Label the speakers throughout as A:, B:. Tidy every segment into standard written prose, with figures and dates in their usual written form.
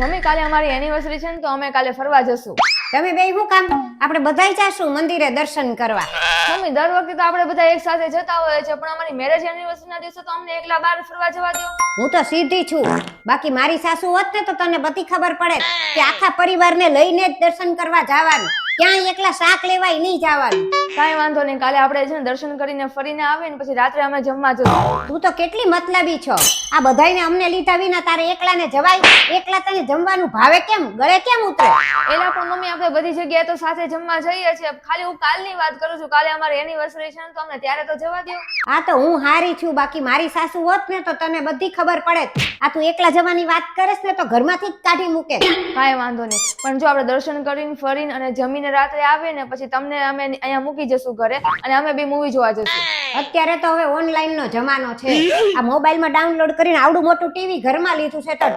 A: Mummy કાલે અમારી anniversary છે ને તો અમે કાલે ફરવા જશું.
B: તમે બે શું કામ? આપણે બધાય જાશું મંદિરે દર્શન કરવા.
A: મમ્મી દર વખતે તો આપણે બધા એક સાથે જતા હોઈએ છે, પણ અમારી મેરેજ એનિવર્સરી ના દિવસે તો અમને એકલા બહાર ફરવા જવા દો.
B: હું તો સીધી છું, બાકી મારી સાસુ હોત ને તો તને બધી ખબર પડે કે આખા પરિવારને લઈને જ દર્શન કરવા જવાનું, ક્યાંય એકલા શાક લેવાય નહીં જવાનું.
A: કાંઈ વાંધો નહીં, કાલે આપણે છે ને દર્શન કરીને ફરીને આવીએ ને પછી રાત્રે અમે જમવા જશું.
B: તું તો કેટલી મતલબી છો. આ બધાયને અમને લીધા વિના તારે એકલાને જવાય? એકલા તને જમવાનું ભાવે કેમ? ગળે કેમ ઉતરે?
A: એલા પણ મમ્મી આપણે બધી જગ્યાએ તો સાથે જમવા જઈએ છીએ. ખાલી હું કાલની વાત કરું છું, કાલે અમારી એનિવર્સરી છે ને તો અમને ત્યારે તો જવા દો.
B: આ તો હું હારી છું, બાકી મારી સાસુ હોત ને તો તને બધી ખબર પડે. આ તું એકલા જવાની વાત કરેસ ને તો ઘરમાંથી જ કાઢી મૂકે.
A: કાંઈ વાંધો નહીં, પણ જો આપણે દર્શન કરીને ફરીને અને જમીને રાત્રે આવીએ ને પછી તમને અમે અહીંયા મૂકી જશું ઘરે, અને અમે બી મૂવી જોવા જશું.
B: અત્યારે તો હવે ઓનલાઈન નો જમાનો છે. આ મોબાઈલમાં ડાઉનલોડ કરીને આવડું મોટું ટીવી ઘરમાં લીધું છે તો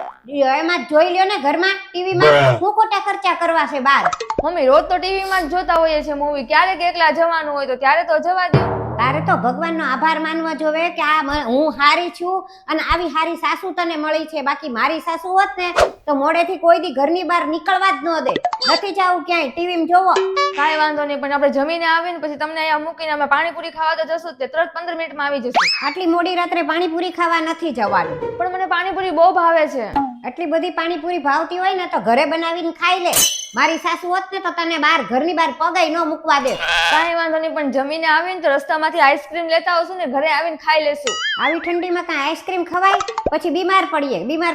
B: એમાં જ જોઈ લ્યો ને. ઘરમાં ટીવીમાં શું ખોટા ખર્ચા કરવા છે બહાર?
A: મમ્મી રોજ તો ટીવીમાં જ જોતા હોઈએ છે મૂવી, ક્યારેક એકલા જવાનું હોય તો ત્યારે તો જવા દો.
B: તારે તો ભગવાનનો આભાર માનવો જોવે કે આ હું હારી છું અને આવી હારી સાસુ તને મળી છે. બાકી મારી સાસુ હોત ને તો મોડેથી કોઈ દી ઘરની બહાર નીકળવા જ ન દે. નથી જાવું ક્યાંય, ટીવીમાં જોવો.
A: કાંઈ વાંધો નહીં, પણ આપણે જમીને આવીને પછી તમને અહીંયા મૂકીને અમે પાણીપુરી ખાવા તો જશું જ, તરત 15 મિનિટમાં આવી જશું.
B: આટલી મોડી રાત્રે પાણીપુરી ખાવા નથી જવાનું.
A: પણ મને પાણીપુરી બહુ ભાવે છે.
B: આટલી બધી પાણીપુરી ભાવતી હોય ને તો ઘરે બનાવીને ખાઈ લે. મારી સાસુ હોત ને તો તને બહાર ઘરની બહાર પગાઈ ન મૂકવા દે.
A: કાંઈ વાંધો નહીં, પણ જમીને આવીને તો રસ્તામાંથી આઈસ્ક્રીમ લેતા આવશું ને ઘરે આવીને ખાઈ લેશું.
B: આવી ઠંડીમાં કાંઈ આઈસ્ક્રીમ ખવાય? પછી બીમાર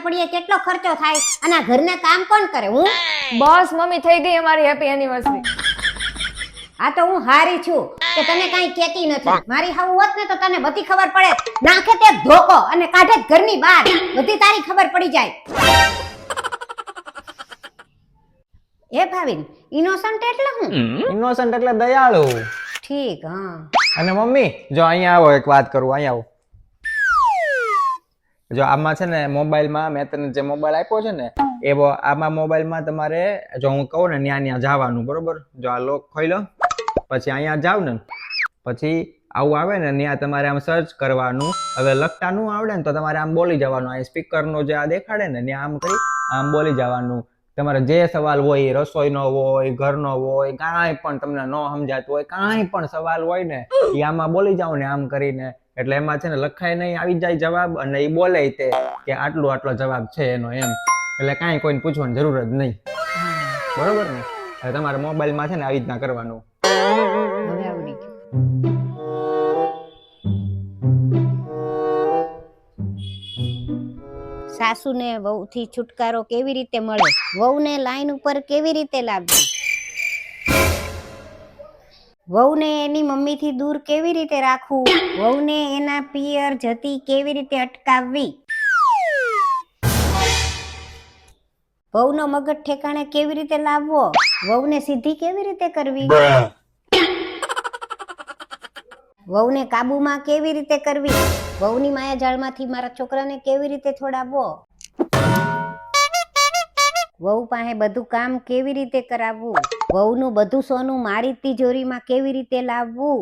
B: પડીએ કેટલો ખર્ચો થાય, અને આ ઘરના કામ કોણ કરે? હું
A: બસ મમ્મી થઈ ગઈ અમારી હેપી એનિવર્સરી.
B: આ તો હું હારી છું કે તને કાંઈ કહેતી નથી. મારી હાવ હોત ને તો તને બધી ખબર પડે. નાખે તે ધોકો અને કાઢે ઘરની બહાર, બધી તારી ખબર પડી જાય. એ ભાવિન, ઇનોસન્ટ એટલે હું?
C: ઇનોસન્ટ એટલે દયાળુ.
B: ઠીક. હા.
C: અને મમ્મી જો અહીંયા આવો, એક વાત કરું. અહીંયા આવો. જો આમાં છે ને મોબાઈલમાં મેં તને જે મોબાઈલ આપ્યો છે ને એવો આમાં મોબાઈલમાં તમારે જો હું કહું ને ન્યા જવાનું, બરોબર? જો આ લોક ખોઈ લો, પછી અહીંયા જાવ ને પછી આવું આવે ને ત્યાં તમારે આમ સર્ચ કરવાનું. હવે લખતા નું આવડે ને તો તમારે આમ બોલી જવાનું. અહીં સ્પીકરનો જે આ દેખાડે ને ત્યાં આમ કરી આમ બોલી જવાનું. તમારે જે સવાલ હોય, રસોઈનો હોય, ઘરનો હોય, કાંઈ પણ તમને ન સમજાતું હોય, કાંઈ પણ સવાલ હોય ને એ આમાં બોલી જાવ ને આમ કરીને. એટલે એમાં છે ને લખાય નહીં, આવી જાય જવાબ, અને એ બોલે તે કે આટલો જવાબ છે એનો, એમ. એટલે કાંઈ કોઈને પૂછવાની જરૂર જ નહીં, બરોબર ને? એટલે તમારે મોબાઈલમાં છે ને આવી રીતના કરવાનું.
B: હવે આવડી ગયું. સાસુને વહુથી છુટકારો કેવી રીતે મળે? વહુને લાઈન ઉપર કેવી રીતે લાવવી? વહુને એની મમ્મીથી દૂર કેવી રીતે રાખવું? વહુને એના પિયર જતી કેવી રીતે અટકાવવી? વહુનો મગજ ઠેકાણે કેવી રીતે લાવવો? વહુને સીધી કેવી રીતે કરવી? વહુને કાબુમાં કેવી રીતે કરવી? વહુની માયાજાળમાંથી મારા છોકરાને કેવી રીતે છોડાવવો? વહુ પાસે બધું કામ કેવી રીતે કરાવવું? વહુનું બધું સોનું મારી તિજોરીમાં કેવી રીતે લાવવું?